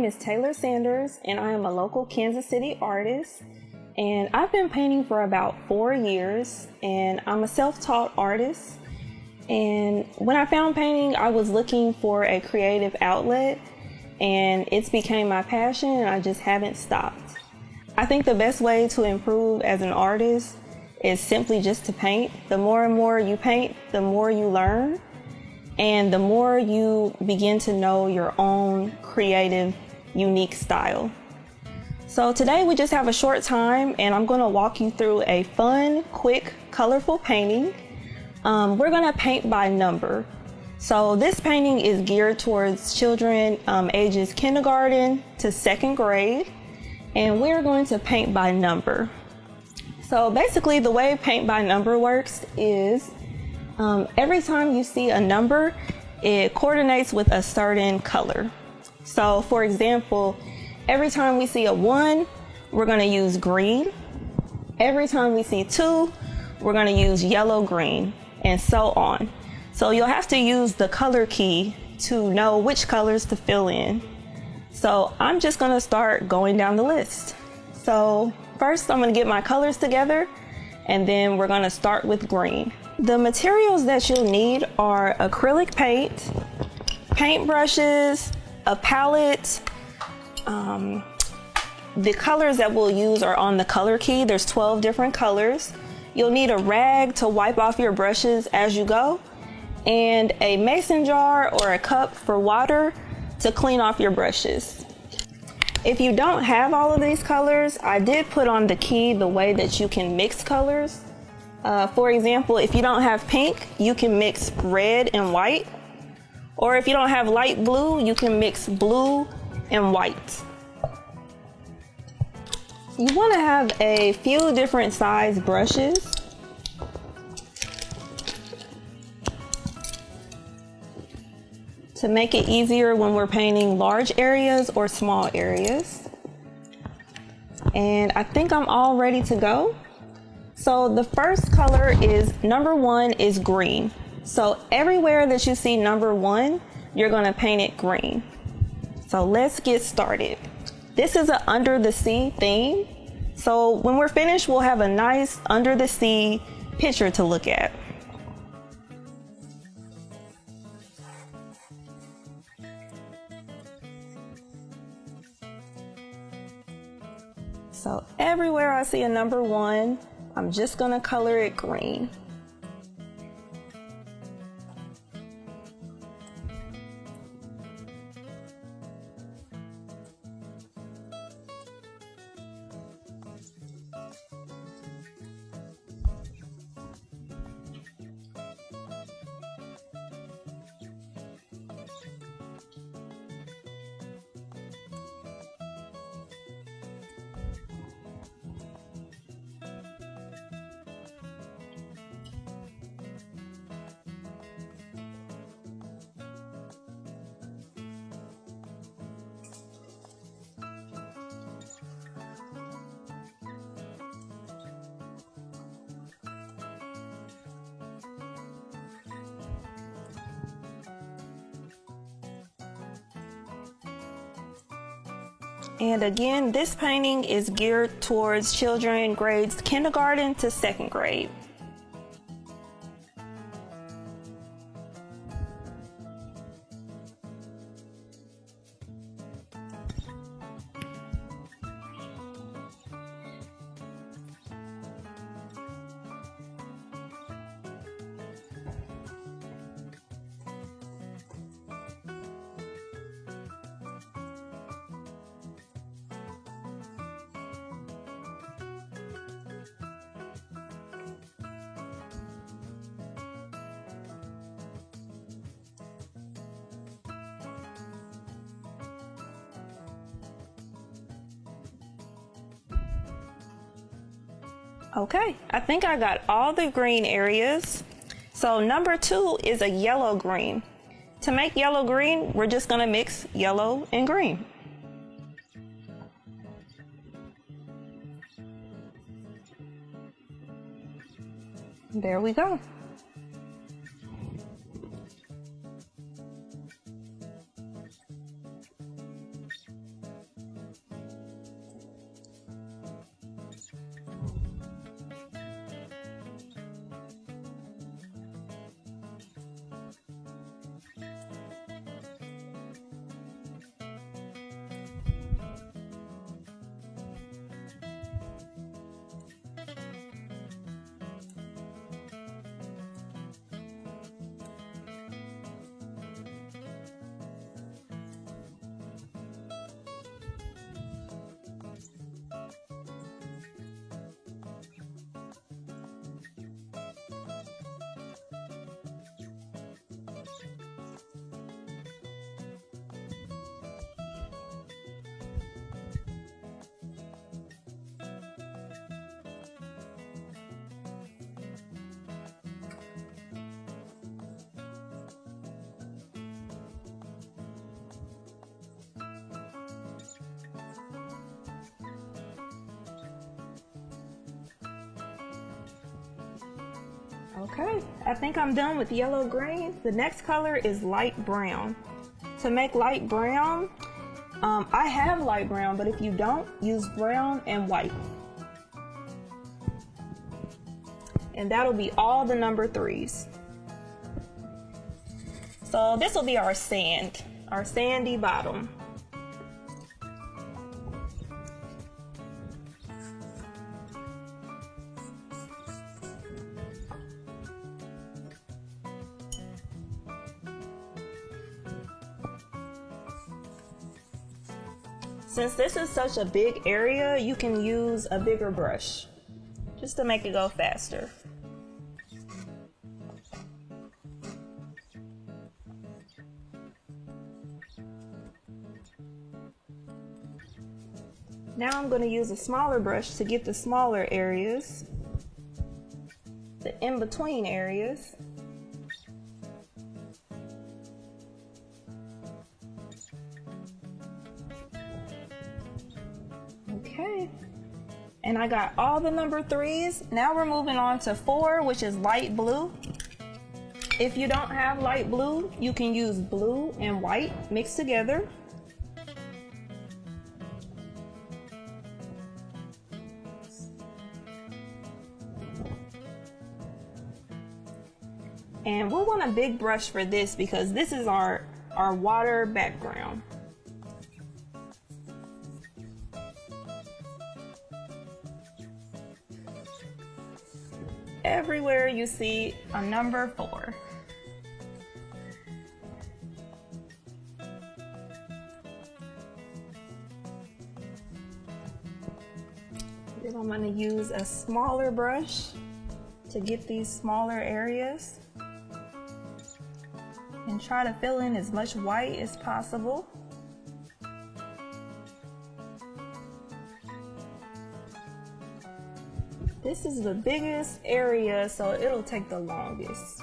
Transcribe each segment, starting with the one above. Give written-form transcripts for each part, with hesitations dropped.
name is Taylor Sanders, and I am a local Kansas City artist. And I've been painting for about 4 years, and I'm a self-taught artist. And when I found painting, I was looking for a creative outlet, and it's became my passion, and I just haven't stopped. I think the best way to improve as an artist is simply just to paint. The more and more you paint, the more you learn, and the more you begin to know your own creative, unique style. So today we just have a short time, and I'm going to walk you through a fun, quick, colorful painting. We're going to paint by number. So this painting is geared towards children ages kindergarten to 2nd grade, and we're going to paint by number. So basically the way paint by number works is every time you see a number, it coordinates with a certain color. So for example, every time we see a 1, we're going to use green. Every time we see 2, we're going to use yellow, green, and so on. So you'll have to use the color key to know which colors to fill in. So I'm just going to start going down the list. So first I'm going to get my colors together, and then we're going to start with green. The materials that you'll need are acrylic paint, paint brushes, a palette. The colors that we'll use are on the color key. There's 12 different colors. You'll need a rag to wipe off your brushes as you go, and a mason jar or a cup for water to clean off your brushes. If you don't have all of these colors, I did put on the key the way that you can mix colors. For example, if you don't have pink, you can mix red and white. Or if you don't have light blue, you can mix blue and white. You want to have a few different size brushes. To make it easier when we're painting large areas or small areas. And I think I'm all ready to go. So the first color is number 1 is green. So everywhere that you see number 1, you're going to paint it green. So let's get started. This is an under the sea theme. So when we're finished, we'll have a nice under the sea picture to look at. So everywhere I see a number 1, I'm just going to color it green. And again, this painting is geared towards children grades kindergarten to 2nd grade. Okay, I think I got all the green areas. So number 2 is a yellow green. To make yellow green, we're just gonna mix yellow and green. There we go. Okay, I think I'm done with yellow green. The next color is light brown. To make light brown, I have light brown, but if you don't, use brown and white. And that'll be all the number 3s. So this will be our sand, our sandy bottom. Since this is such a big area, you can use a bigger brush just to make it go faster. Now I'm going to use a smaller brush to get the smaller areas, the in-between areas. Okay, and I got all the number 3s. Now we're moving on to 4, which is light blue. If you don't have light blue, you can use blue and white mixed together. And we'll want a big brush for this because this is our water background. Everywhere you see a number 4. Then I'm going to use a smaller brush to get these smaller areas and try to fill in as much white as possible. This is the biggest area, so it'll take the longest.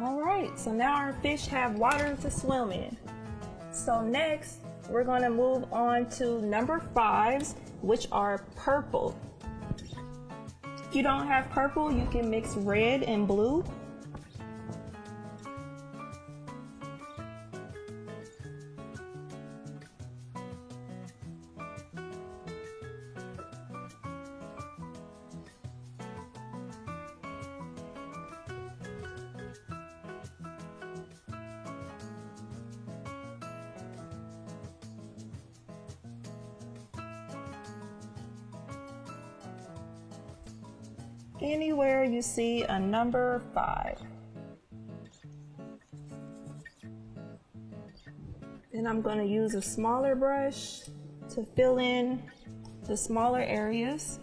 All right, so now our fish have water to swim in. So next, we're gonna move on to number 5s, which are purple. If you don't have purple, you can mix red and blue. Anywhere you see a number 5. Then I'm going to use a smaller brush to fill in the smaller areas.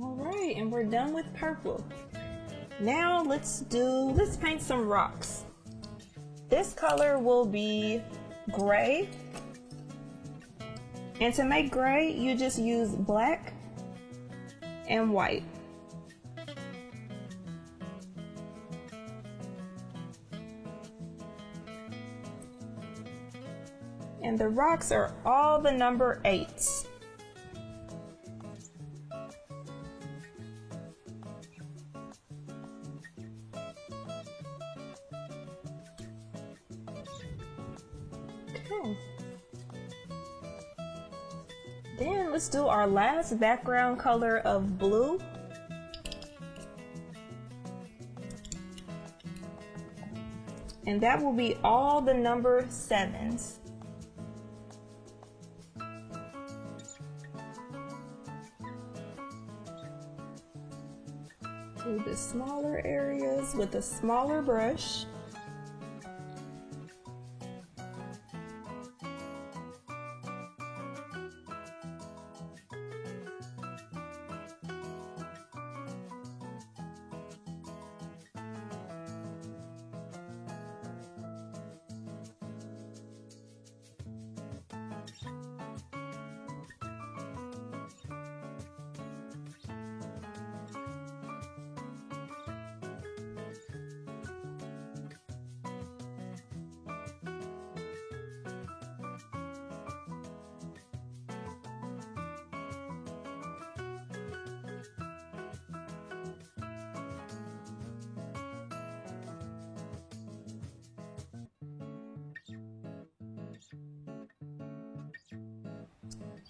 All right, and we're done with purple. Now let's paint some rocks. This color will be gray, and to make gray you just use black and white. And the rocks are all the number 8s. Then let's do our last background color of blue. And that will be all the number 7s. Do the smaller areas with a smaller brush.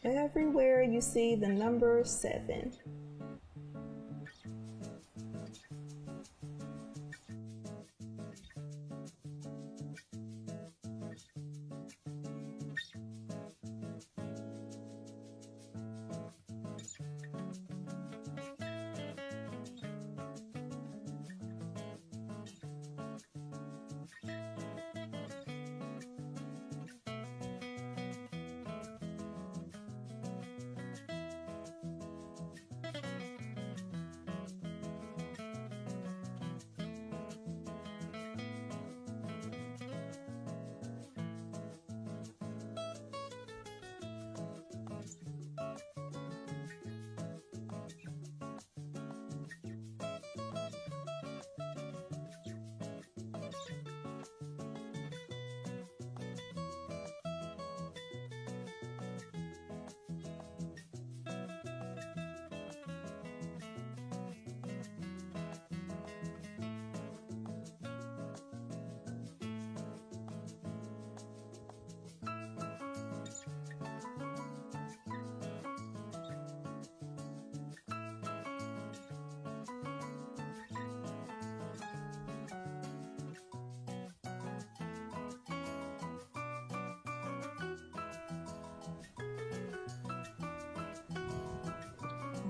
everywhere you see the number 7.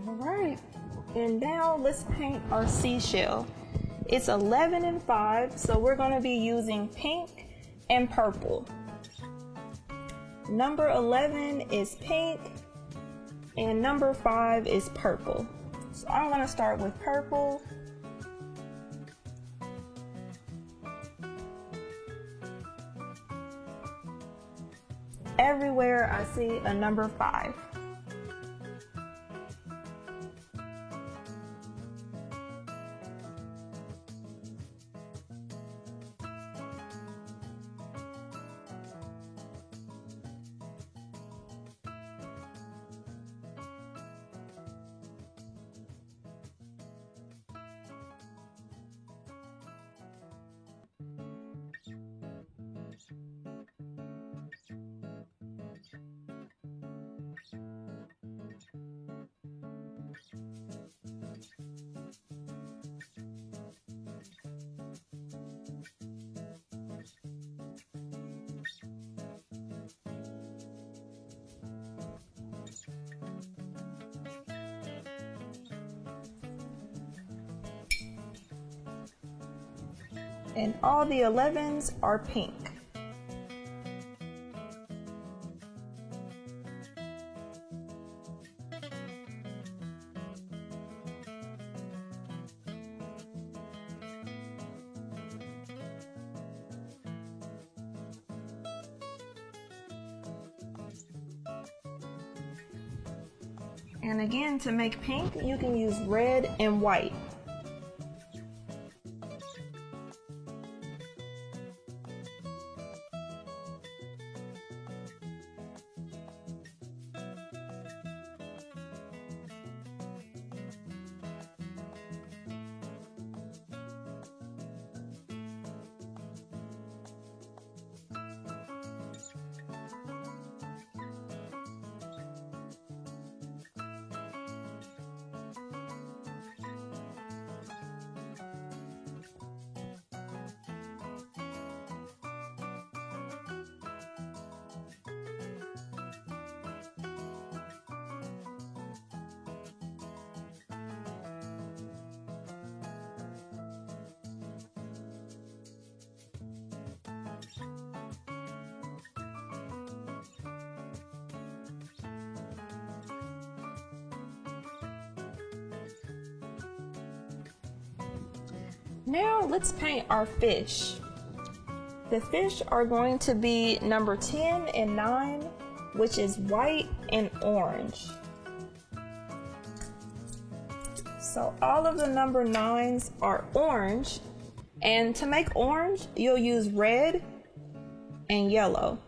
Alright, and now let's paint our seashell. It's 11 and 5, so we're going to be using pink and purple. Number 11 is pink and number 5 is purple. So I'm going to start with purple. Everywhere I see a number 5. And all the 11s are pink. And again, to make pink, you can use red and white. Now let's paint our fish. The fish are going to be number 10 and 9, which is white and orange. So all of the number 9s are orange, and to make orange, you'll use red and yellow.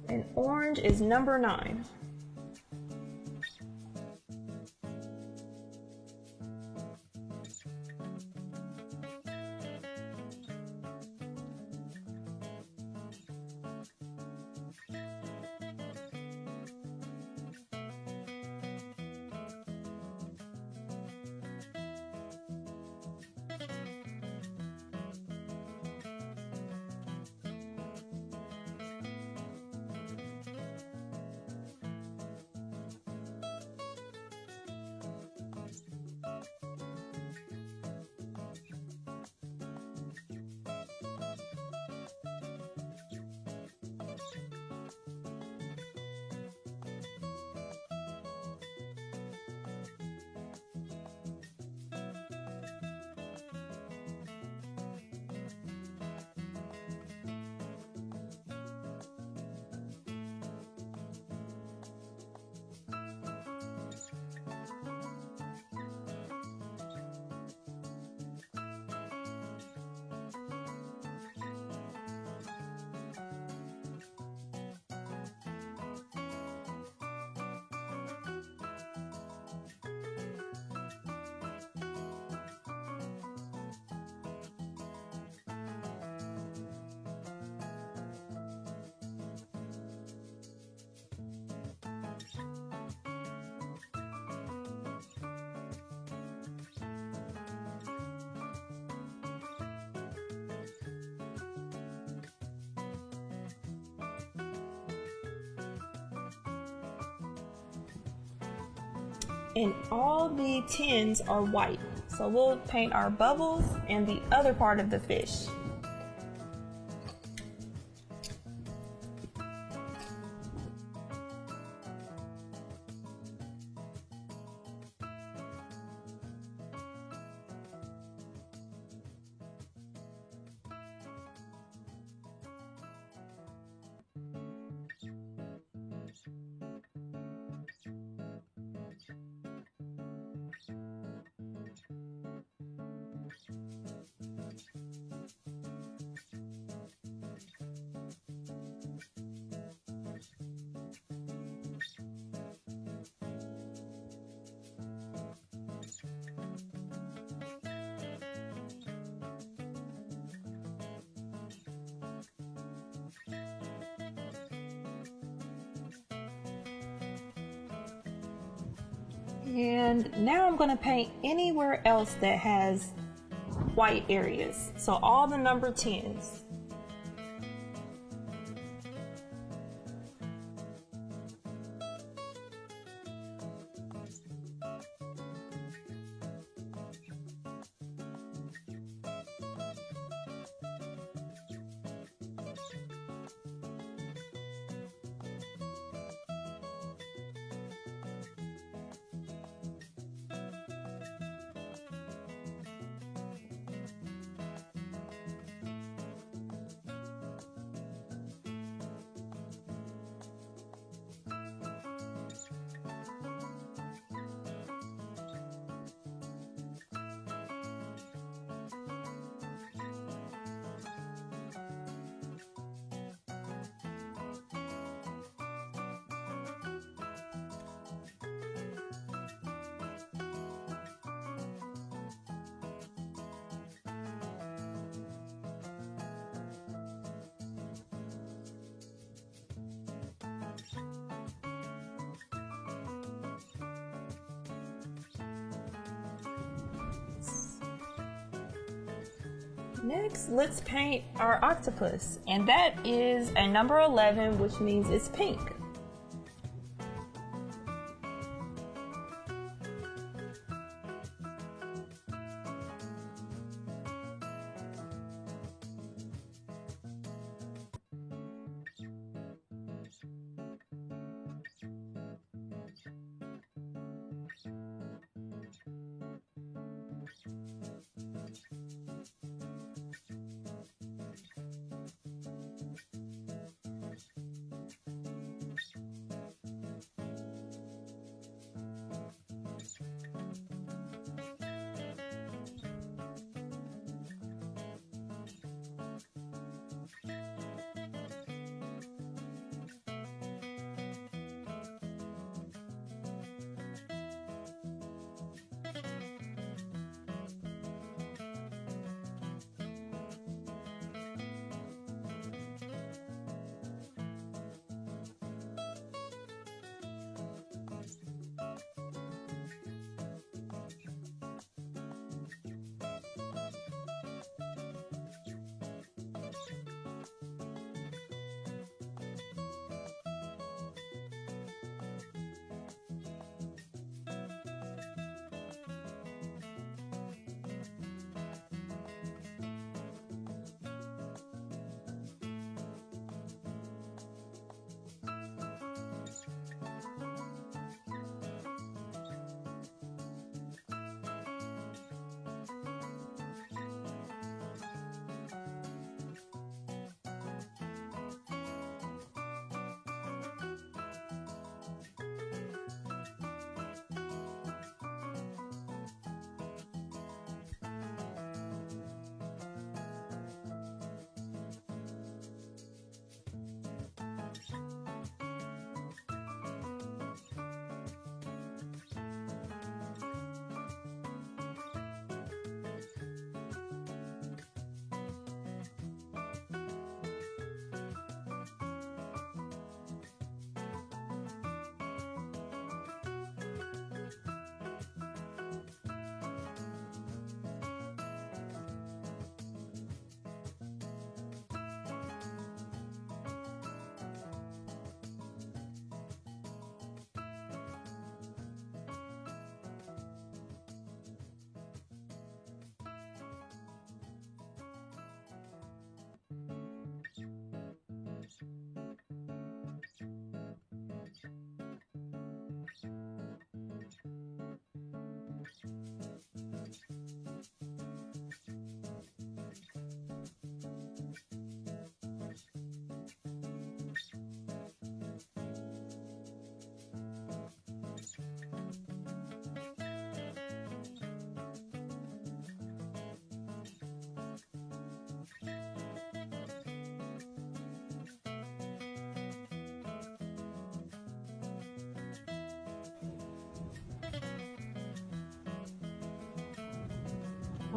And orange is number 9. and all the tins are white. So we'll paint our bubbles and the other part of the fish. And now I'm going to paint anywhere else that has white areas. So all the number 10s. Next, let's paint our octopus, and that is a number 11, which means it's pink.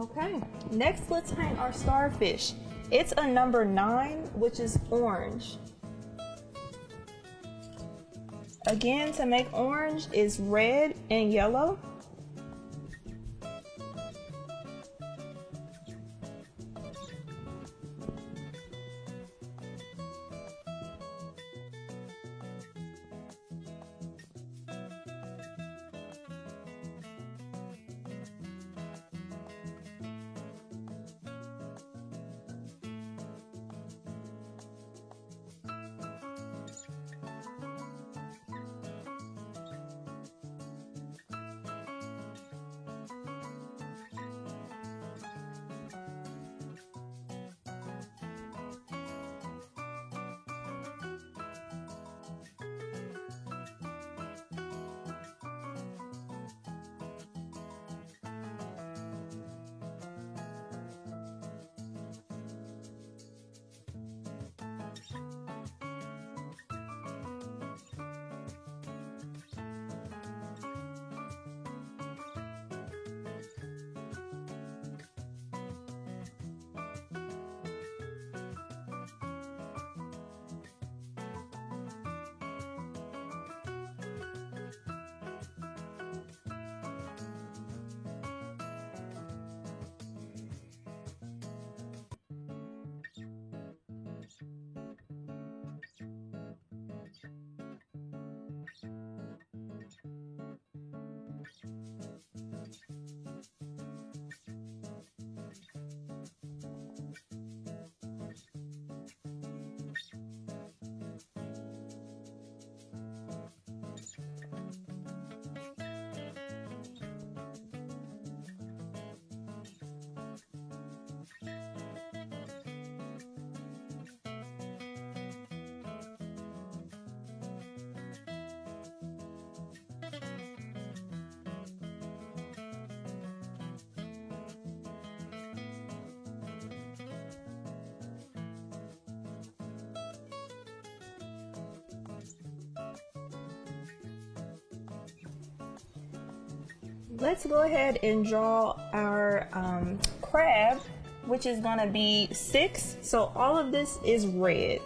Okay, next let's paint our starfish. It's a number 9, which is orange. Again, to make orange is red and yellow. Let's go ahead and draw our crab, which is going to be 6. So all of this is red.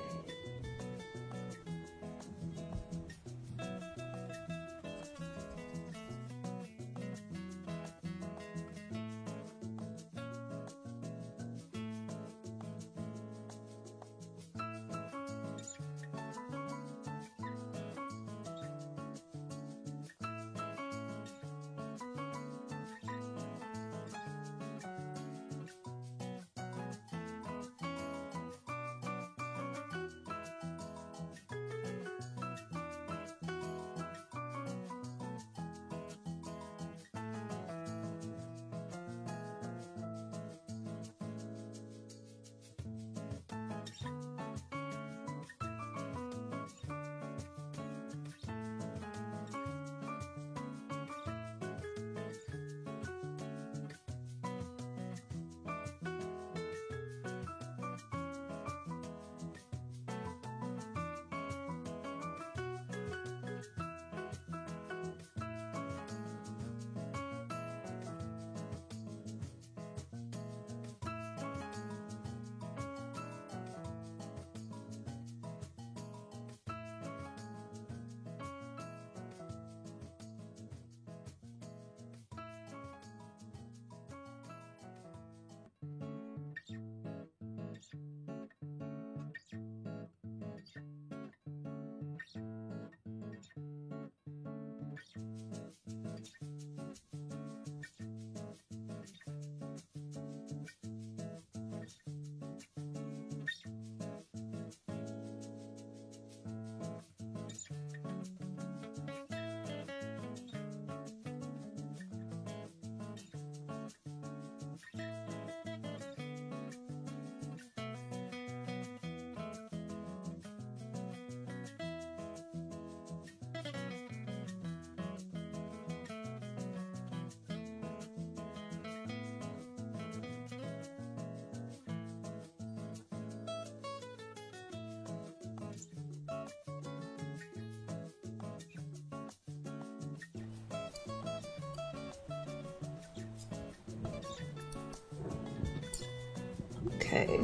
Okay.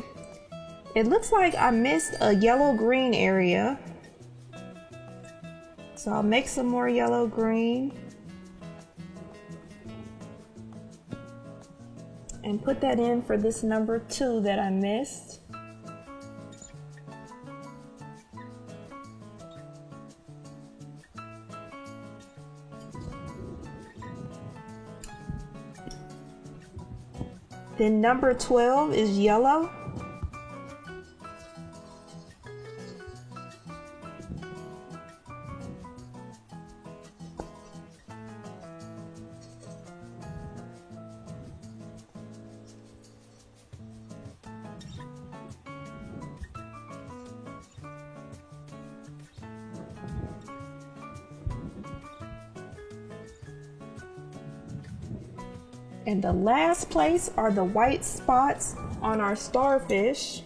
It looks like I missed a yellow-green area. So I'll make some more yellow-green. And put that in for this number 2 that I missed. Then number 12 is yellow. And the last place are the white spots on our starfish.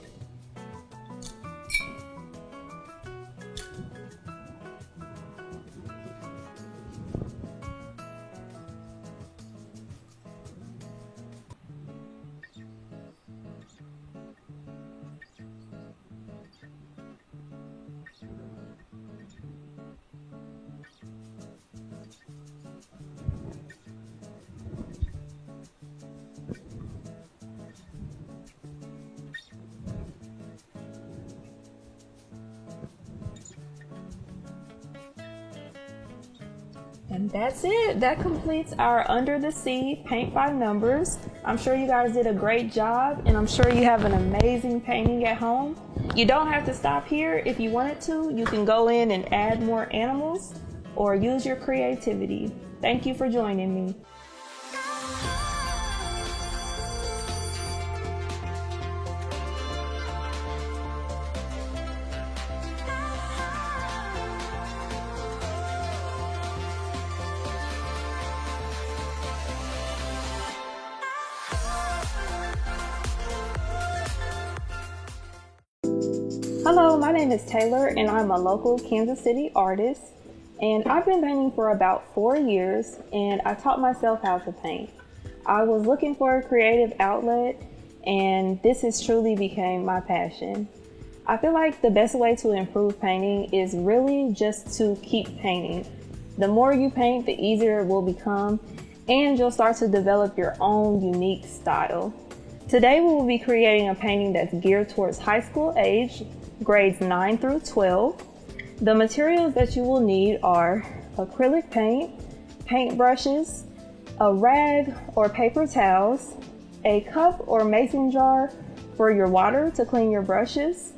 And that's it. That completes our Under the Sea paint by numbers. I'm sure you guys did a great job, and I'm sure you have an amazing painting at home. You don't have to stop here. If you wanted to, you can go in and add more animals or use your creativity. Thank you for joining me. Hello, my name is Taylor and I'm a local Kansas City artist, and I've been painting for about 4 years, and I taught myself how to paint. I was looking for a creative outlet, and this has truly become my passion. I feel like the best way to improve painting is really just to keep painting. The more you paint, the easier it will become, and you'll start to develop your own unique style. Today we will be creating a painting that's geared towards high school age, grades 9 through 12. The materials that you will need are acrylic paint, paint brushes, a rag or paper towels, a cup or mason jar for your water to clean your brushes.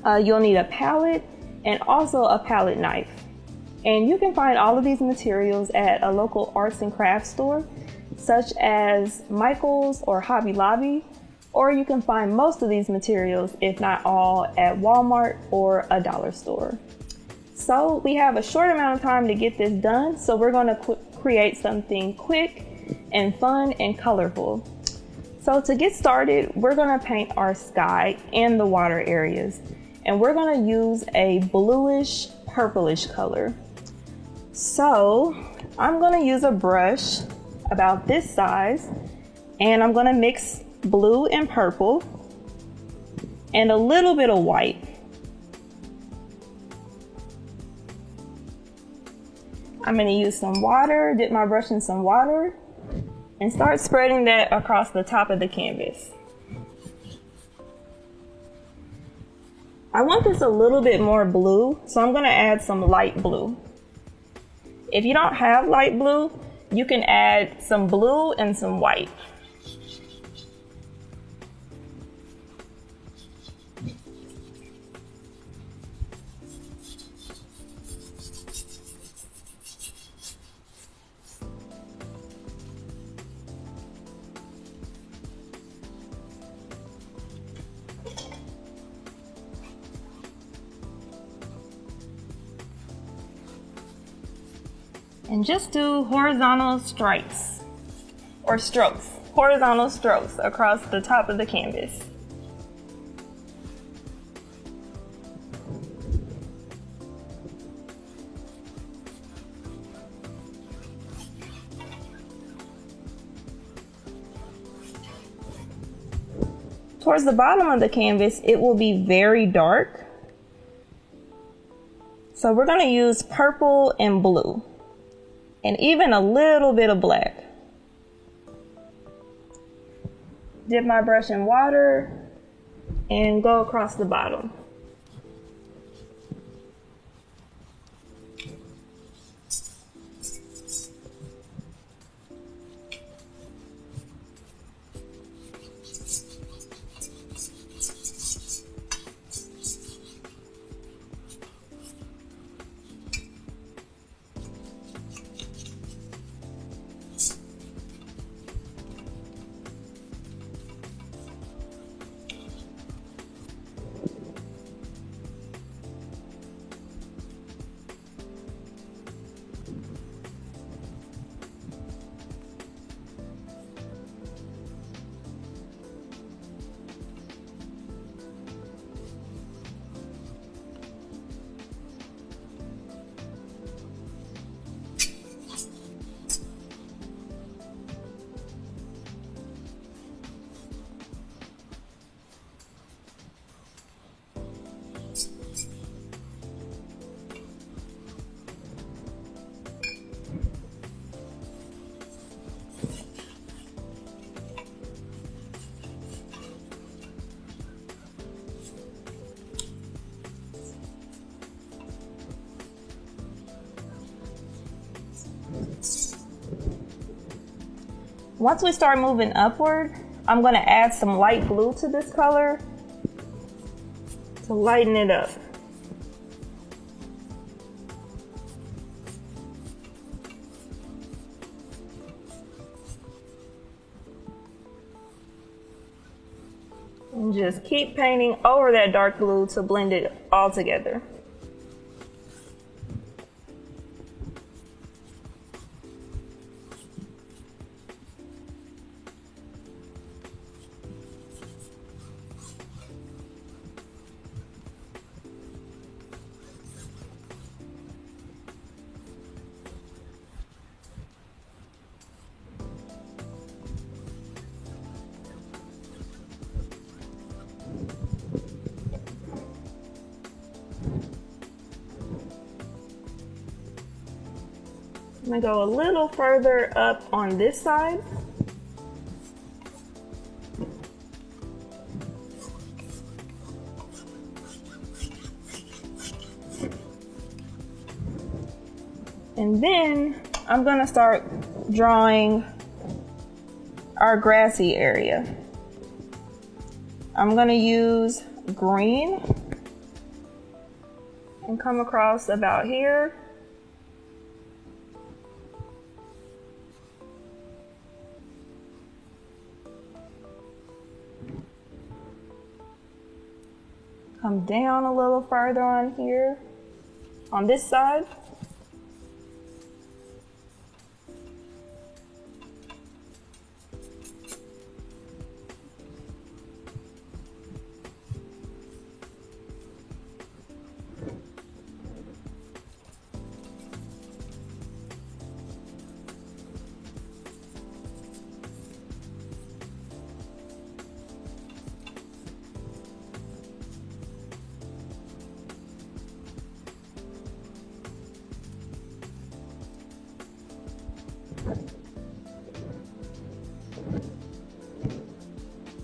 You'll need a palette and also a palette knife. And you can find all of these materials at a local arts and crafts store, such as Michael's or Hobby Lobby, or you can find most of these materials, if not all, at Walmart or a dollar store. So we have a short amount of time to get this done, so we're going to create something quick and fun and colorful. So to get started, we're going to paint our sky and the water areas, and we're going to use a bluish purplish color. So I'm going to use a brush about this size, and I'm going to mix blue and purple and a little bit of white. I'm going to use some water, dip my brush in some water, and start spreading that across the top of the canvas. I want this a little bit more blue, so I'm going to add some light blue. If you don't have light blue, you can add some blue and some white. And just do horizontal stripes or strokes, horizontal strokes across the top of the canvas. towards the bottom of the canvas, it will be very dark. So we're going to use purple and blue, and even a little bit of black. Dip my brush in water and go across the bottom. Once we start moving upward, I'm going to add some light blue to this color to lighten it up. And just keep painting over that dark blue to blend it all together. I'm gonna go a little further up on this side. And then I'm gonna start drawing our grassy area. I'm gonna use green and come across about here. Come down a little further on here, on this side.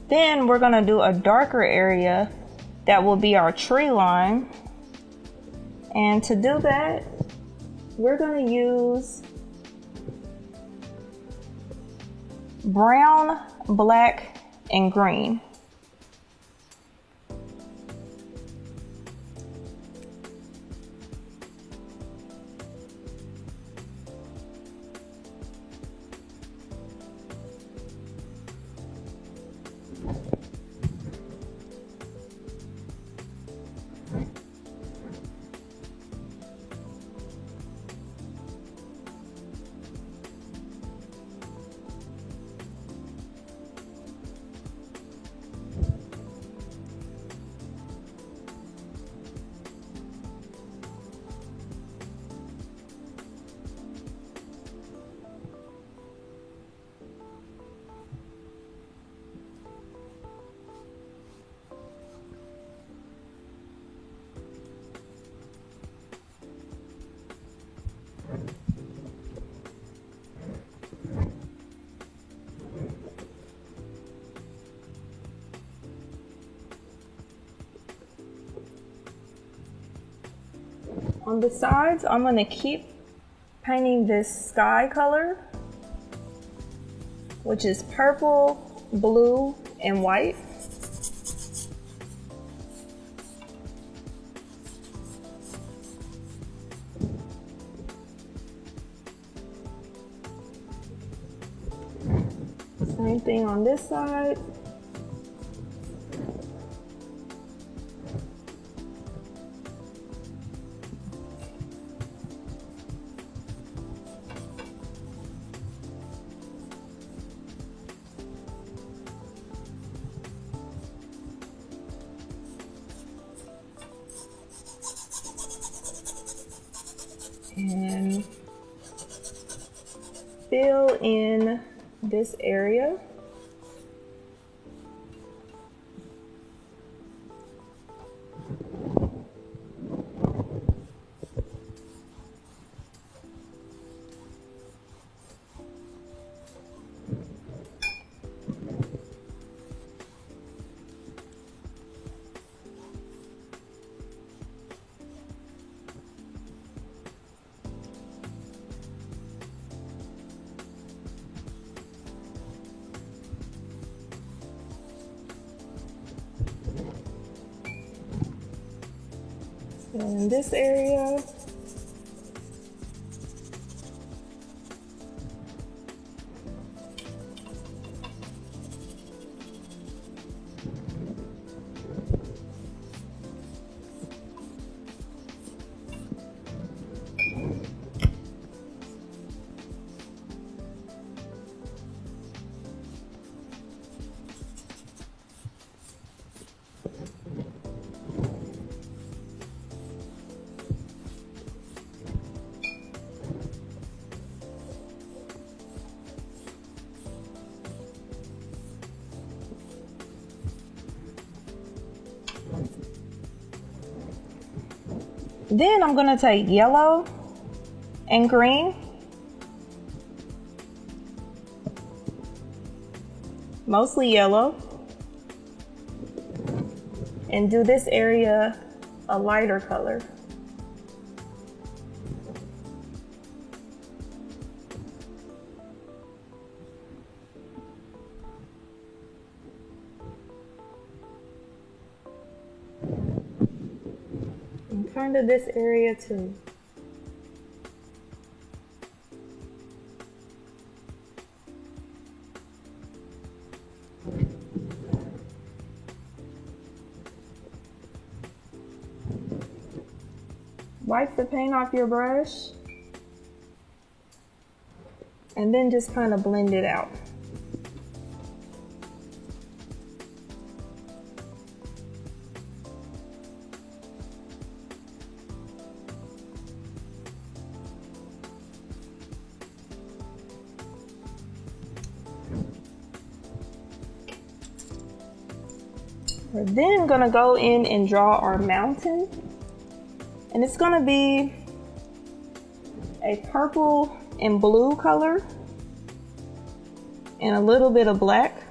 Then we're gonna do a darker area that will be our tree line. And to do that, we're gonna use brown, black, and green. On the sides, I'm going to keep painting this sky color, which is purple, blue, and white. Same thing on this side. And fill in this area. In this area, then I'm going to take yellow and green, mostly yellow, and do this area a lighter color. And kind of this area too. Wipe the paint off your brush and then just kind of blend it out. We're then gonna go in and draw our mountain. And it's gonna be a purple and blue color and a little bit of black.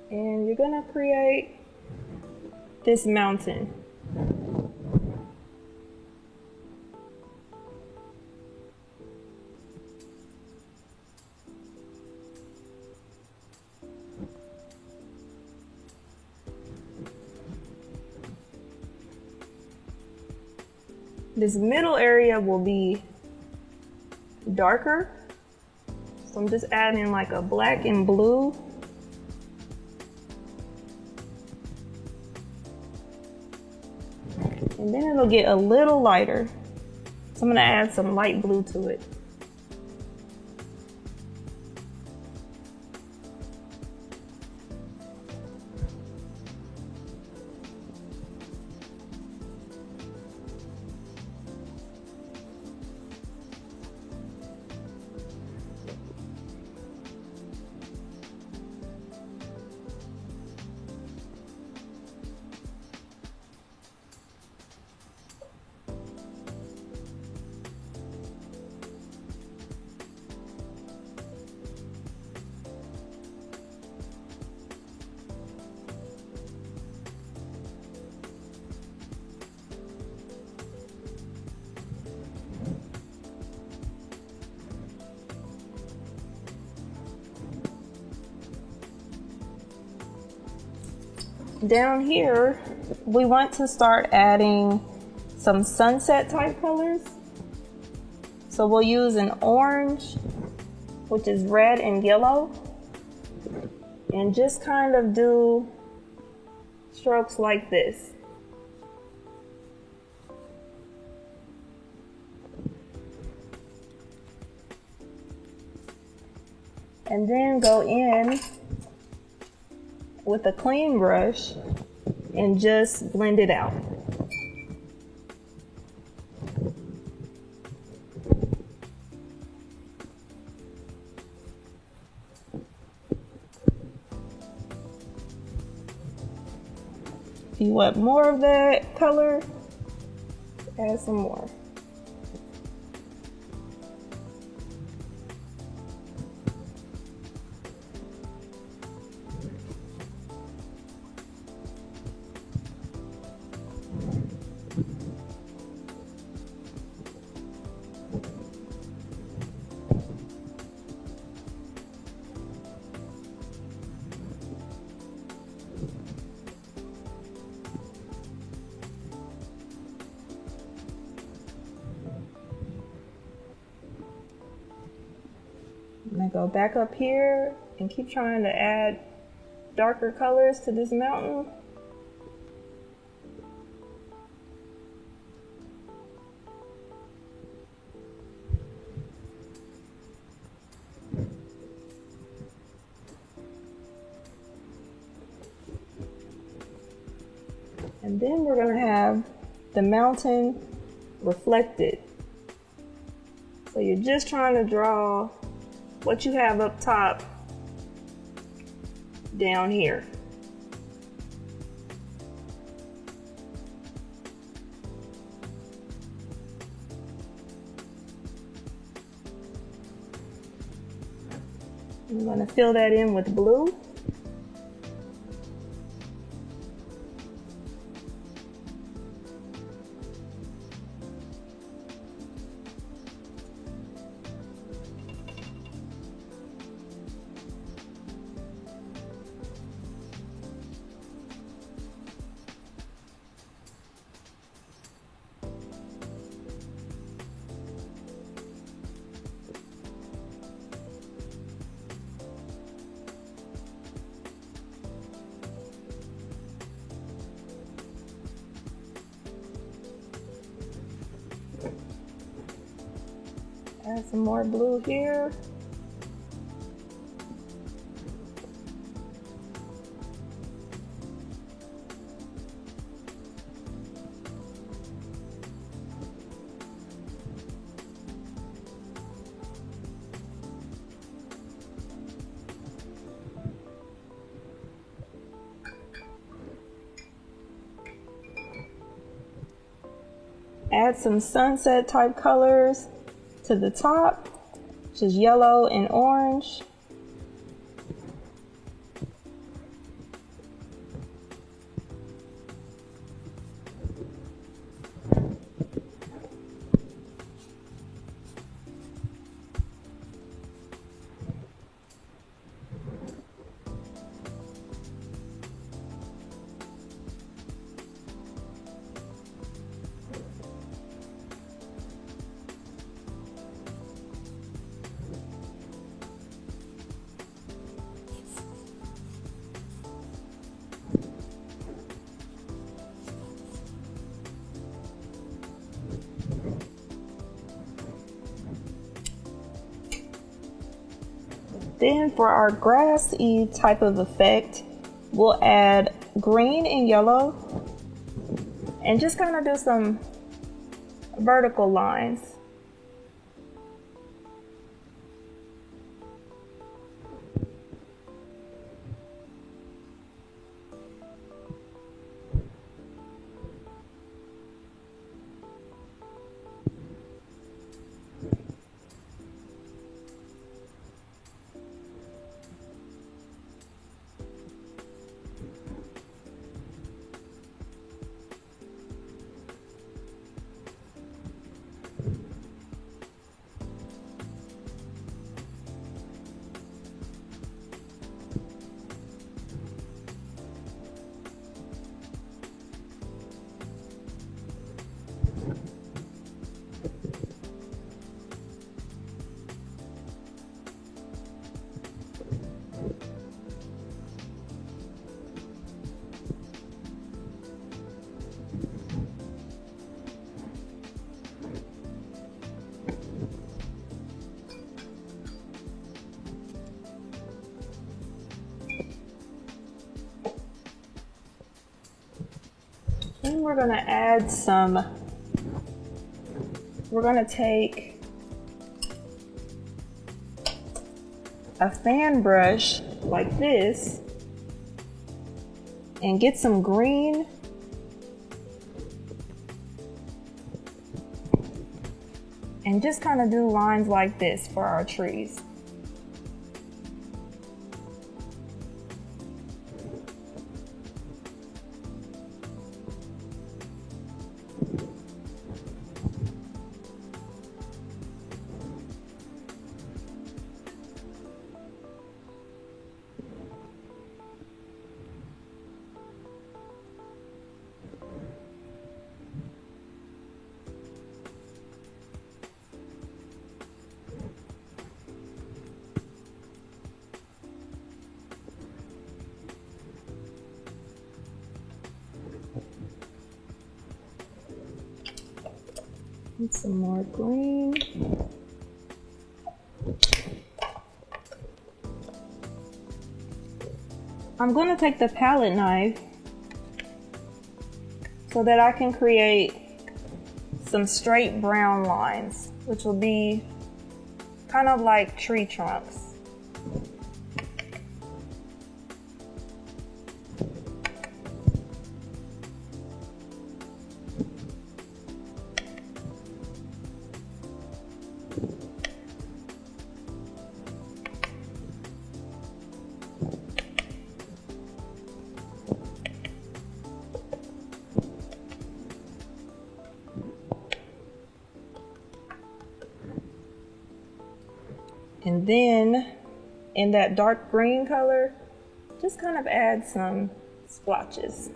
And you're gonna create this mountain. This middle area will be darker. So I'm just adding like a black and blue. And then it'll get a little lighter. So I'm gonna add some light blue to it. down here, we want to start adding some sunset type colors. So we'll use an orange, which is red and yellow, and just kind of do strokes like this. And then go in with a clean brush and just blend it out. If you want more of that color, add some more. I'm gonna go back up here and keep trying to add darker colors to this mountain. And then we're gonna have the mountain reflected. So you're just trying to draw what you have up top down here. I'm going to fill that in with blue. Add some more blue here. Add some sunset type colors to the top, which is yellow and orange. Then for our grassy type of effect, we'll add green and yellow and just kind of do some vertical lines. Then we're gonna add we're gonna take a fan brush like this and get some green and just kind of do lines like this for our trees. And some more green. I'm going to take the palette knife so that I can create some straight brown lines, which will be kind of like tree trunks. And then in that dark green color, just kind of add some splotches.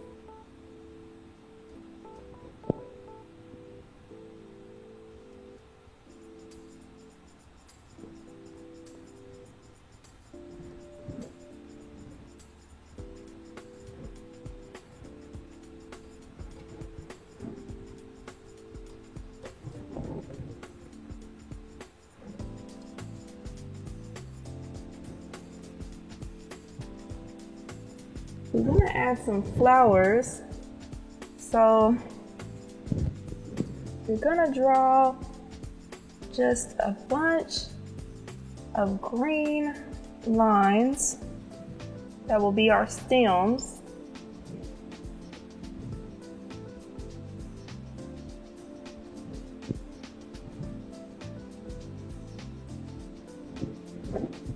We're going to add some flowers. So we're going to draw just a bunch of green lines that will be our stems.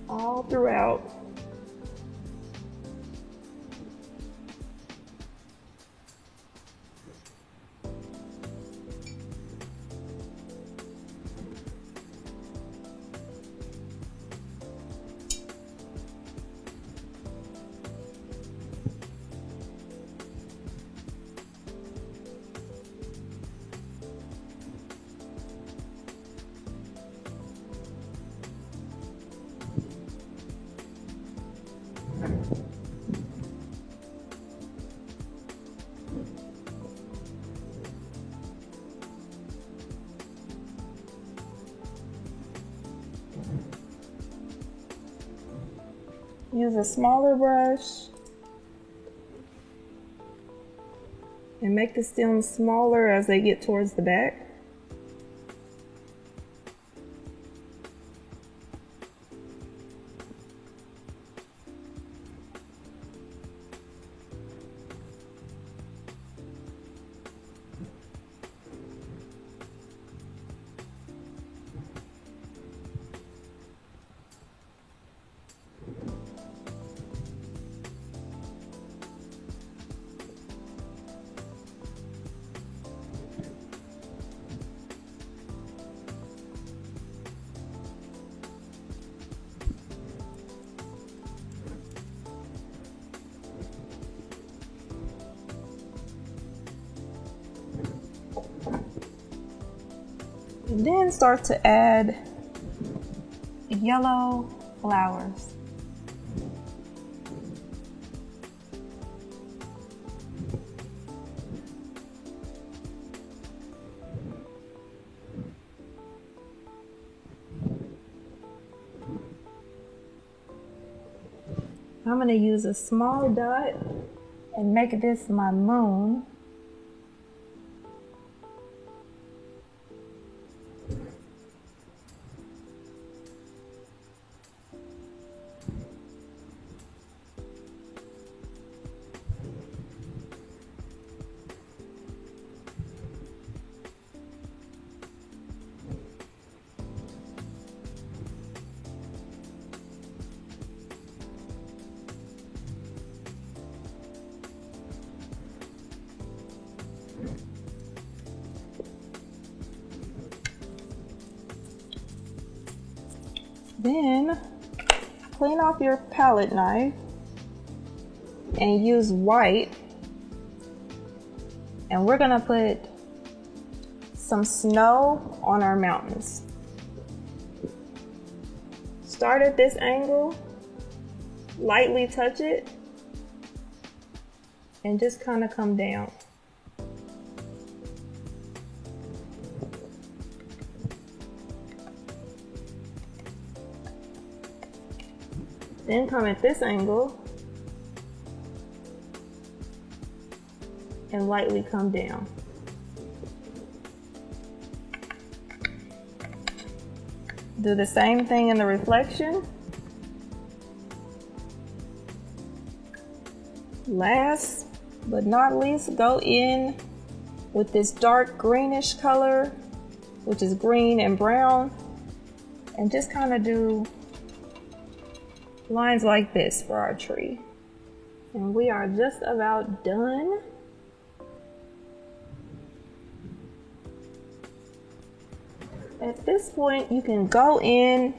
All throughout. Use a smaller brush and make the stems smaller as they get towards the back. And then start to add yellow flowers. I'm going to use a small dot and make this my moon. Then clean off your palette knife and use white, and we're gonna put some snow on our mountains. Start at this angle, lightly touch it, and just kind of come down. Then come at this angle and lightly come down. Do the same thing in the reflection. Last but not least, go in with this dark greenish color, which is green and brown, and just kind of do lines like this for our tree. And we are just about done. At this point, you can go in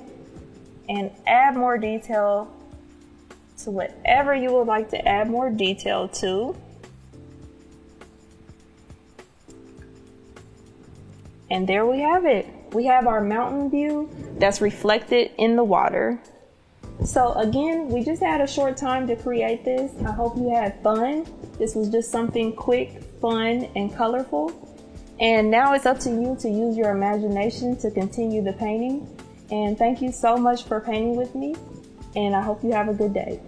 and add more detail to whatever you would like to add more detail to. And there we have it. We have our mountain view that's reflected in the water. So again, we just had a short time to create this. I hope you had fun. This was just something quick, fun, and colorful. And now it's up to you to use your imagination to continue the painting. And thank you so much for painting with me. And I hope you have a good day.